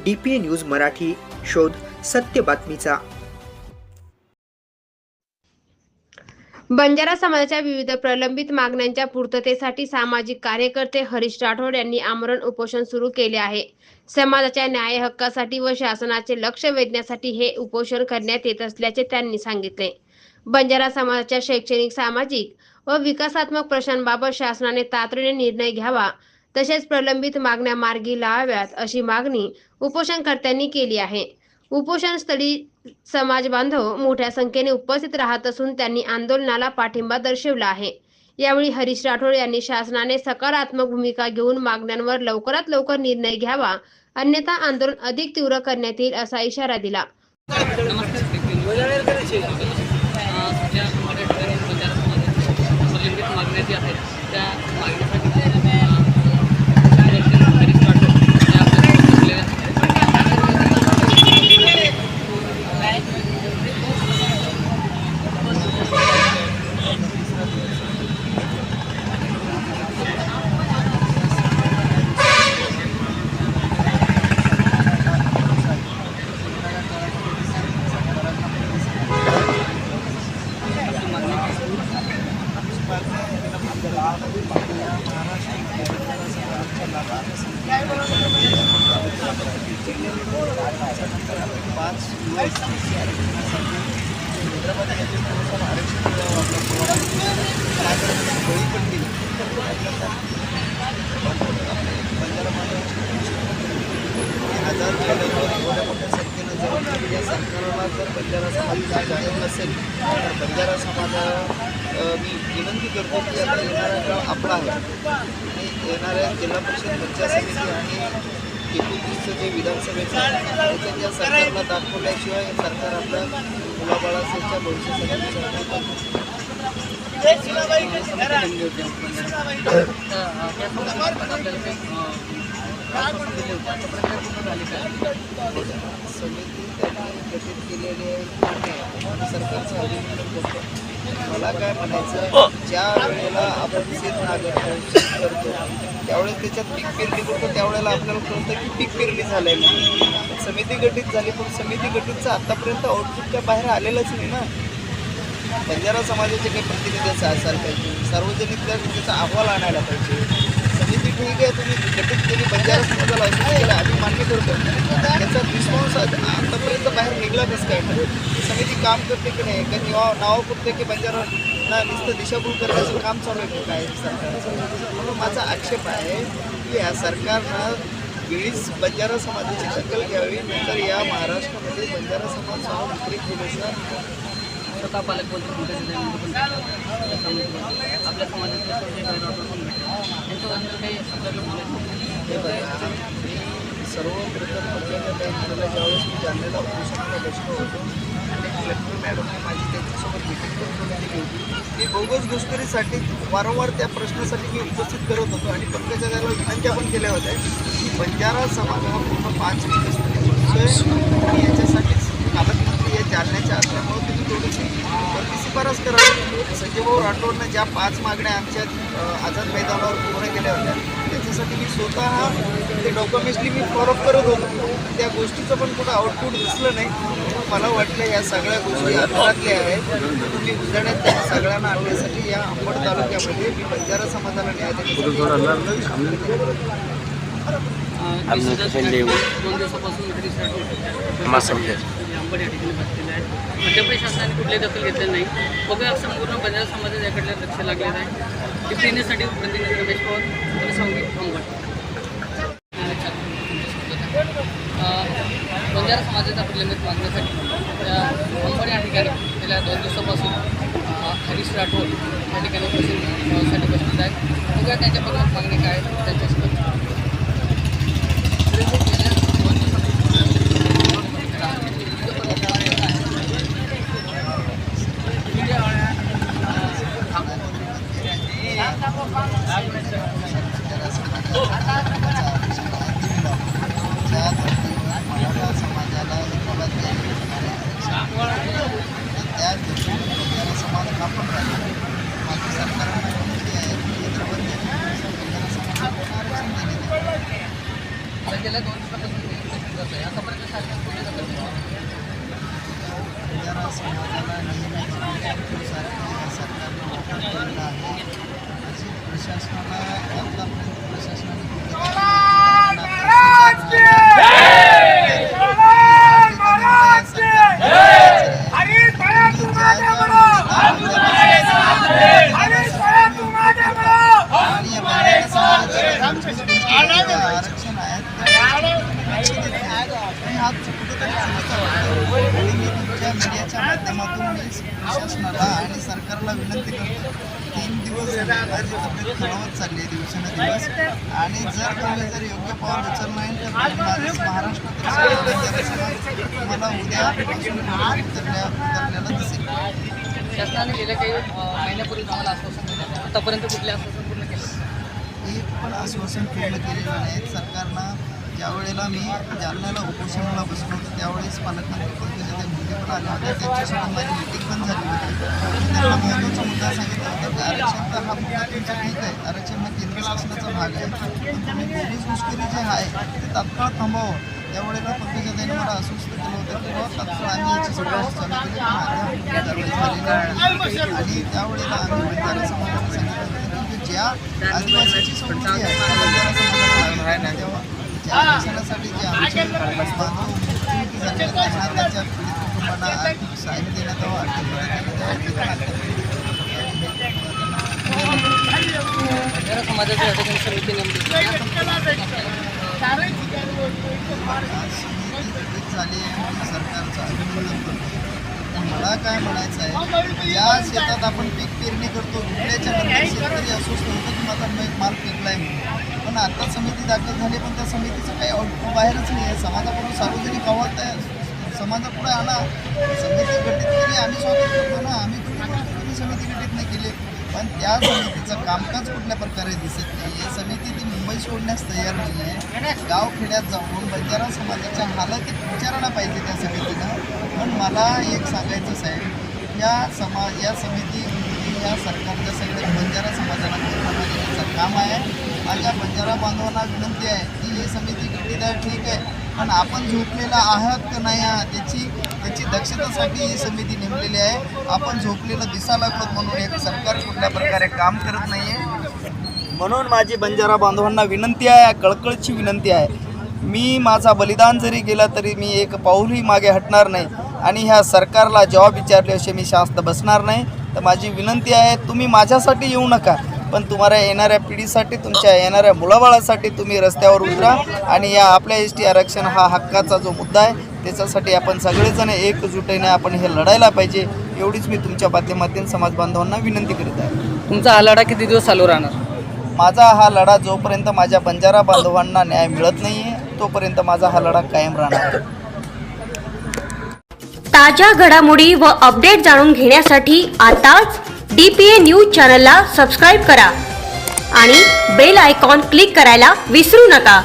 DPA news Marathi, शोध सत्य बातमीचा। बंजारा समाजाच्या विविध प्रलंबित मागण्यांच्या पूर्ततेसाठी सामाजिक कार्यकर्ते हरीश राठोड यांनी आमरण उपोषण सुरू केले आहे। समाजाच्या न्याय हक्कासाठी व शासनाचे लक्ष वेधण्यासाठी हे उपोषण करण्यात येत असल्याचे त्यांनी सांगितले। बंजारा समाजाच्या शैक्षणिक, सामाजिक व विकासात्मक प्रश्नांबाबत शासनाने तातडीने निर्णय घ्यावा, तसेच प्रलंबित मागण्या मार्गी लावाव्यात, अशी मागणी उपोषणकर्त्यांनी केली आहे। उपोषणस्थळी समाज बांधव मोठ्या संख्येने उपस्थित राहत असून त्यांनी आंदोलनाला पाठिंबा दर्शवला आहे। यावेळी हरीश राठोड यांनी शासनाने सकारात्मक भूमिका घेऊन मागण्यांवर लवकरात लवकर निर्णय घ्यावा, अन्यथा आंदोलन अधिक तीव्र करण्यात येईल, असा इशारा दिला। सरकारला जर बंजारा समाजाची जाणीव नसेल तर बंजारा समाजाला मी विनंती करतो की आता येणारा काळ आपला आहे आणि येणाऱ्या जिल्हा परिषद पंचायत समिती आणि 29चं जे विधानसभेचं त्याच्यात या सरकारला दाखवल्याशिवाय सरकार आपल्या मुलाबाळाच्या भविष्यासाठी समिती त्यांनी गठीत केलेली आहे। सरकारचं अभिनंदन करतो। मला काय म्हणायचं, ज्या वेळेला आपण शेत करतो त्यावेळेस त्याच्यात पीक पेरणी करतो, त्यावेळेला आपल्याला कळतं की पीक पेरणी झालेली आहे। समिती गठीत झाली, पण समिती गठीतचं आतापर्यंत आउटपुट काय बाहेर आलेलंच नाही ना। बंजारा समाजाचे काही प्रतिनिधी असायला पाहिजे, सार्वजनिक त्याचा अहवाल आणायला पाहिजे। समिती ठीक आहे, तुम्ही गठीत केली, बंजारा समाजाला असं केलं, आम्ही मान्य करतो, त्याचा रिस्पॉन्स आतापर्यंत बाहेर निघला कसं काय? समिती काम करते की नाही? काही नावं करते की बंजारा ना नुसतं दिशाभूल करण्याचं काम चालू आहे काय सरकारचं? म्हणून माझा आक्षेप आहे की या सरकारनं वेळीच बंजारा समाजाची दखल घ्यावी, नंतर या महाराष्ट्रामध्ये बंजारा समाज विक्री केल्याचं स्वतः पालकमंत्री आपल्या समाजातले त्यांच्याबद्दल काही आपल्याला बोलायचं सर्वप्रथम ज्यावेळेस मी जालन्याला उपोषणाला बसलो होतो आणि कलेक्टर मॅडमने माझी त्यांच्यासोबत मीटिंग पण केली होती। मी बोगस घुसखोरीसाठी वारंवार त्या प्रश्नासाठी मी उपस्थित करत होतो आणि पंकजाला विनंत्या पण केल्या होत्या की बंजारा समाज हा पूर्ण 5 विकासमध्ये घुसतोय आणि याच्यासाठीच पालकमंत्री या जालन्याच्या असल्यामुळे तुम्ही थोडीशी वरती शिफारस करावी। संजयभाऊ राठोडनं ज्या 5 मागण्या आमच्या आझाद मैदानावर पूर्ण केल्या होत्या त्याच्यासाठी मी स्वतः ते डॉक्युमेंटली मी फॉलोअप करत होतो, त्या गोष्टीचं पण कुठं आउटपुट दिसलं नाही। मला वाटलं या सगळ्या गोष्टी अंतरातल्या आहेत, तुम्ही उजळण्यात त्या सगळ्यांना आणण्यासाठी या अंबड तालुक्यामध्ये मी बंजारा समाजाला न्याय देण्यासाठी 2 दिवसापासून अंबड या ठिकाणी बसलेले आहे। अद्यापही शासनाने कुठलीही दखल घेतलेली नाही। बघूया संपूर्ण बंजारा समाज याकडे लक्ष लागलेलं आहे। टीपीएनसाठी प्रतिनिधी रमेश पवार आणि संगीत अंबड। बंजारा समाजाच्या प्रलंबित मागण्यासाठी अंबड या ठिकाणी गेल्या 2 दिवसापासून हरीश राठोड या ठिकाणी उपस्थित बसलेले आहेत। बघूया त्यांच्या प्रमुख मागणी काय त्यांच्यासोबत सरकारने महत्त्वाचं आहे. आतापर्यंत शासन कुठे जातं बंजारा समाजाला नेहमीच सरकारनं वापर केलेला आहे. अशी प्रशासनाला आतापर्यंत प्रशासनाने आरक्षण आहेत तुमच्या मीडियाच्या माध्यमातून मी प्रशासनाला आणि सरकारला विनंती करतो. 3 दिवस झाले माझी तब्येत खराबच चालली आहे दिवसेंदिवस आणि जर तुम्ही जर योग्य पाऊल उचललं नाही तर महाराष्ट्रात तुम्हाला उद्यापासून उतरलेलं दिसेल. शासनाने गेल्या काही महिन्यापूर्वी तुम्हाला आश्वासन दिलं, आतापर्यंत कुठले आश्वासन पूर्ण केलं? एक पण आश्वासन पूर्ण केलेलं नाही. सरकारनं ज्यावेळेला मी जालन्याला उपोषणाला बसलो होतो त्यावेळेस पालकमंत्री पंकजा मुंडे पण आल्या होत्या. त्यांच्यासोबत माझी मीटिंग पण झाली होती. त्यांना महत्त्वाचा मुद्दा सांगितला होता की आरक्षण तर हा मुद्दा तुमचा ठीक आहे, आरक्षण हा केंद्र शासनाचा भाग आहे, पण तुम्ही पोलीस घुसखोरी जे आहे ते तात्काळ थांबवावं. त्यावेळेला पंकजाताईंनी मला आश्वस्त केलं होतं की बाबा तात्काळ आम्ही याची सुरुवात चालू केली, पण कारवाई झालेली नाही. आणि त्यावेळेला आम्ही बंजारा समाजाला सांगितलं होतं की ज्या आदिवासीची समृद्धी आहे त्या बंजारा समाजाला राहणार तेव्हा आरक्षणासाठी जे आमचे बांधव मृत्युमुखी झालेले त्यांना त्याच्या पीडित कुटुंबांना आर्थिक सहाय्य देण्यात यावं. बंजारा समाजाची अधिकारी समिती नेमली झाली आहे. सरकारचं अभिनंदन करतो. मला काय म्हणायचं आहे, ज्या शेतात आपण पीक पेरणी करतो रुपयाच्या नंतर शेतकरी अस्वस्थ होतो की माझा माल पेरला आहे म्हणून. पण आता समिती दाखल झाली पण त्या समितीचं काही आउटपुट बाहेरच नाही आहे. समाजाकडून सार्वजनिक अहवाल त्या समाजापुढे आणा. समिती गठीत केली, आम्ही स्वागत करतो ना, आम्ही तुम्ही समिती गठीत नाही केली, पण त्या समितीचं कामकाज कुठल्या प्रकारे दिसत नाही. ही समिती ती मुंबई सोडण्यास तयार नाही आहे. गावखेड्यात जाऊन बंजारा समाजाच्या हालतीत विचारायला पाहिजे त्या समितीनं. पण मला एक सांगायचंच आहे, या समिती या सरकारच्या सगळ्या बंजारा समाजाला निर्माण देण्याचं काम आहे. माझ्या बंजारा बांधवांना विनंती आहे की ही समिती गठीत आहे ठीक आहे, पण आपण झोपलेला आहात का नाही आहात त्याची दक्षतेसाठी ही समिती नेमलेली आहे. आपण झोपलेलं दिसा लागलो म्हणून एक सरकार कुठल्या प्रकारे काम करत नाही आहे. म्हणून माझी बंजारा बांधवांना विनंती आहे, कळकळची विनंती आहे. मी माझा बलिदान जरी गेला तरी मी एक पाऊलही मागे हटणार नाही आणि ह्या सरकारला जॉब विचारल्याशिवाय मी शांत बसणार नाही. तर माझी विनंती आहे, तुम्ही माझ्यासाठी येऊ नका, पण तुम्हाला येणाऱ्या पिढीसाठी तुमच्या येणाऱ्या मुलाबाळासाठी तुम्ही रस्त्यावर उतरा आणि या आपल्या ST आरक्षण हा हक्काचा जो मुद्दा आहे त्याच्यासाठी आपण सगळेजण एकजुटीने आपण हे लढायला पाहिजे. एवढीच मी तुमच्या माध्यमातून समाज बांधवांना विनंती करीत आहे. तुमचा हा लढा किती दिवस चालू राहणार? माझा हा लढा जोपर्यंत माझ्या बंजारा बांधवांना न्याय मिळत नाही आहे तोपर्यंत माझा हा लढा कायम राहणार. ताज्या घडामोडी व अपडेट जाणून घेण्यासाठी आताच DPA न्यूज चॅनलला सबस्क्राईब करा आणि बेल आयकॉन क्लिक करायला विसरू नका.